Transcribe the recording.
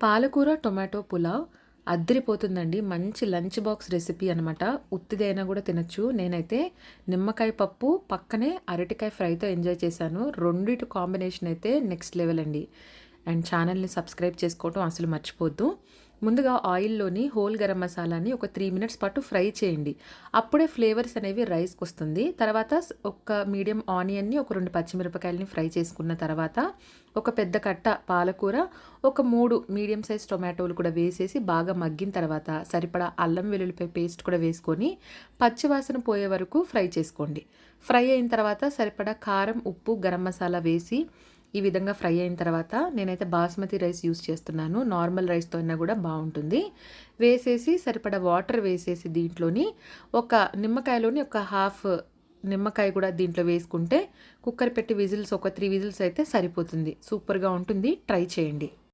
పాలకూర టొమాటో పులావ్ అద్దిరిపోతుందండి. మంచి lunch box recipe అనమాట. ఉత్తిదైనా కూడా తినొచ్చు. నేనైతే నిమ్మకాయ పప్పు పక్కనే అరటికాయ ఫ్రైతో ఎంజాయ్ చేశాను. రెండిటి కాంబినేషన్ అయితే నెక్స్ట్ లెవెల్ అండి. అండ్ ఛానల్ని సబ్స్క్రైబ్ చేసుకోవటం అసలు మర్చిపోద్దు. ముందుగా ఆయిల్లోని హోల్ గరం మసాలాని ఒక 3 మినిట్స్ పాటు ఫ్రై చేయండి. అప్పుడే ఫ్లేవర్స్ అనేవి రైస్కి వస్తుంది. తర్వాత ఒక మీడియం ఆనియన్ని, ఒక 2 పచ్చిమిరపకాయలని ఫ్రై చేసుకున్న తర్వాత ఒక పెద్ద కట్ట పాలకూర, ఒక 3 మీడియం సైజ్ టొమాటోలు కూడా వేసేసి బాగా మగ్గిన తర్వాత సరిపడా అల్లం వెల్లుల్లిపాయ పేస్ట్ కూడా వేసుకొని పచ్చివాసన పోయే వరకు ఫ్రై చేసుకోండి. ఫ్రై అయిన తర్వాత సరిపడా కారం, ఉప్పు, గరం మసాలా వేసి ఈ విధంగా ఫ్రై అయిన తర్వాత నేనైతే బాస్మతి రైస్ యూస్ చేస్తున్నాను. నార్మల్ రైస్తో అయినా కూడా బాగుంటుంది. వేసేసి సరిపడా వాటర్ వేసేసి దీంట్లోని ఒక నిమ్మకాయలోని ఒక హాఫ్ నిమ్మకాయ కూడా దీంట్లో వేసుకుంటే కుక్కర్ పెట్టి విజిల్స్ ఒక 3 విజిల్స్ అయితే సరిపోతుంది. సూపర్గా ఉంటుంది. ట్రై చేయండి.